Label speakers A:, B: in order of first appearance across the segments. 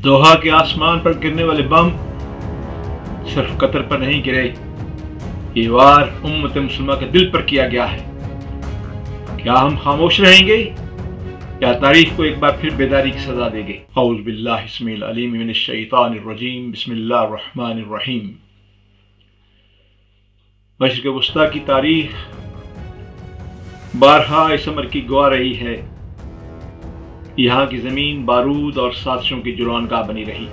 A: Doha کے آسمان پر گرنے والے بم صرف قطر پر نہیں گرے، یہ وار امت مسلمہ کے دل پر کیا گیا ہے۔ کیا ہم خاموش رہیں گے یا تاریخ کو ایک بار پھر بیداری کی سزا دیں گے؟ اعوذ باللہ السمیع العلیم من الشیطان الرجیم، بسم اللہ الرحمن الرحیم۔ مشرق وسطیٰ کی تاریخ بارہا اس امر کی گواہ رہی ہے، یہاں کی زمین بارود اور سازشوں کی جولانگاہ بنی رہی۔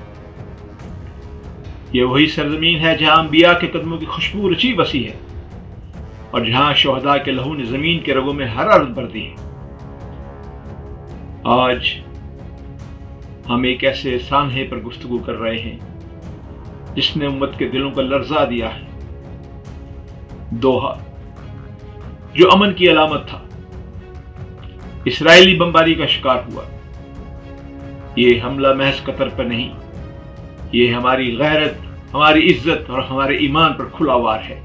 A: یہ وہی سرزمین ہے جہاں انبیاء کے قدموں کی خوشبو رچی بسی ہے اور جہاں شہداء کے لہو نے زمین کے رگوں میں حرارت بھر دی ہے۔ آج ہم ایک ایسے سانحے پر گفتگو کر رہے ہیں جس نے امت کے دلوں کو لرزا دیا ہے۔ دوحہ جو امن کی علامت تھا، اسرائیلی بمباری کا شکار ہوا۔ یہ حملہ محض قطر پر نہیں، یہ ہماری غیرت، ہماری عزت اور ہمارے ایمان پر کھلا وار ہے۔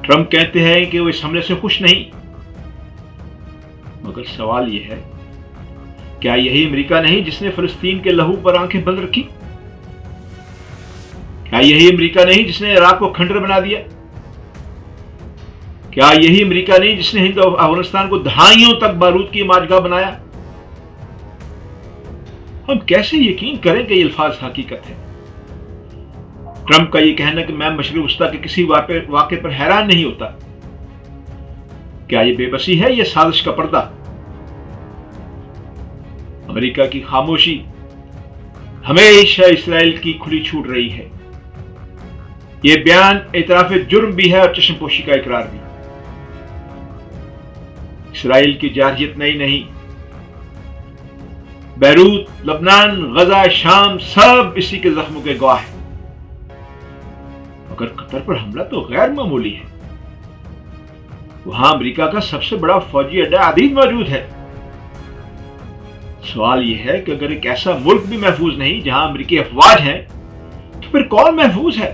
A: ٹرمپ کہتے ہیں کہ وہ اس حملے سے خوش نہیں، مگر سوال یہ ہے، کیا یہی امریکہ نہیں جس نے فلسطین کے لہو پر آنکھیں بند رکھی؟ کیا یہی امریکہ نہیں جس نے عراق کو کھنڈر بنا دیا؟ کیا یہی امریکہ نہیں جس نے ہند اور افغانستان کو دہائیوں تک بارود کی ماجگاہ بنایا؟ ہم کیسے یقین کریں کہ یہ الفاظ حقیقت ہے؟ ٹرمپ کا یہ کہنا کہ میں مشرق وسطیٰ کے کسی واقعے پر حیران نہیں ہوتا، کیا یہ بے بسی ہے یا سازش کا پردہ؟ امریکہ کی خاموشی ہمیشہ اسرائیل کی کھلی چھوٹ رہی ہے۔ یہ بیان اعتراف جرم بھی ہے اور چشم پوشی کا اقرار بھی۔ اسرائیل کی جارحیت نئی نہیں، بیروت، لبنان، غزہ، شام سب اسی کے زخموں کے گواہ ہیں۔ مگر قطر پر حملہ تو غیر معمولی ہے۔ وہاں امریکہ کا سب سے بڑا فوجی اڈہ عدید موجود ہے۔ سوال یہ ہے کہ اگر ایک ایسا ملک بھی محفوظ نہیں جہاں امریکی افواج ہیں تو پھر کون محفوظ ہے؟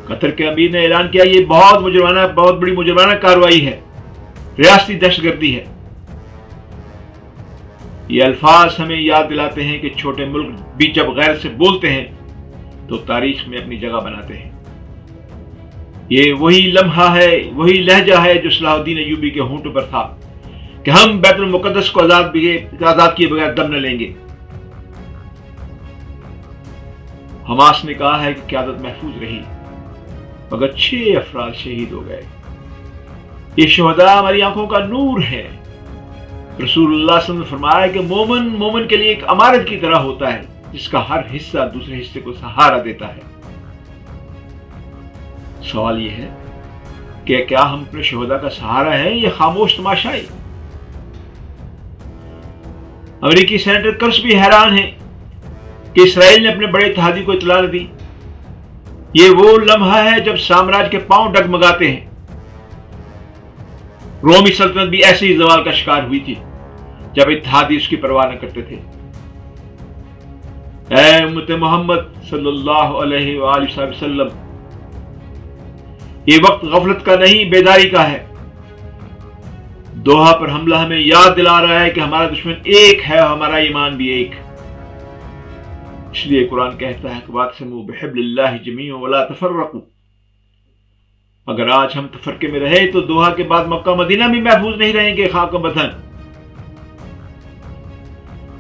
A: قطر کے امیر نے اعلان کیا یہ بہت بڑی مجرمانہ کارروائی ہے، ریاستی دہشت گردی ہے۔ یہ الفاظ ہمیں یاد دلاتے ہیں کہ چھوٹے ملک بھی جب غیر سے بولتے ہیں تو تاریخ میں اپنی جگہ بناتے ہیں۔ یہ وہی لمحہ ہے، وہی لہجہ ہے جو صلاح الدین ایوبی کے ہونٹوں پر تھا کہ ہم بیت المقدس کو آزاد کیے بغیر دم نہ لیں گے۔ حماس نے کہا ہے کہ قیادت محفوظ رہی مگر 6 افراد شہید ہو گئے۔ یہ شہداء ہماری آنکھوں کا نور ہے۔ رسول اللہ صلی اللہ علیہ وسلم نے فرمایا کہ مومن کے لیے ایک عمارت کی طرح ہوتا ہے جس کا ہر حصہ دوسرے حصے کو سہارا دیتا ہے۔ سوال یہ ہے کہ کیا ہم اپنے شہداء کا سہارا ہیں یا خاموش تماشائی؟ امریکی سینیٹر کرس بھی حیران ہیں کہ اسرائیل نے اپنے بڑے اتحادی کو اطلاع نہ دی۔ یہ وہ لمحہ ہے جب سامراج کے پاؤں ڈگمگاتے ہیں۔ رومی سلطنت بھی ایسے ہی زوال کا شکار ہوئی تھی جب اتحادی اس کی پرواہ نہ کرتے تھے۔ اے امت محمد صلی اللہ علیہ وآلہ وسلم، یہ وقت غفلت کا نہیں، بیداری کا ہے۔ دوحہ پر حملہ ہمیں یاد دلا رہا ہے کہ ہمارا دشمن ایک ہے اور ہمارا ایمان بھی ایک۔ اس لیے قرآن کہتا ہے کہ وَاعْتَصِمُوا بِحَبْلِ اللَّهِ جَمِيعًا وَلَا تَفَرَّقُوا۔ اگر آج ہم تفرقے میں رہے تو دوحہ کے بعد مکہ مدینہ بھی محفوظ نہیں رہیں گے خاک و بدن۔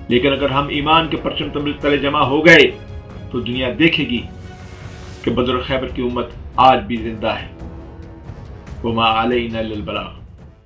A: لیکن اگر ہم ایمان کے پرچم تلے جمع ہو گئے تو دنیا دیکھے گی کہ بدر و خیبر کی امت آج بھی زندہ ہے۔ وَمَا عَلَيْنَا إِلَّا الْبَلَاغُ۔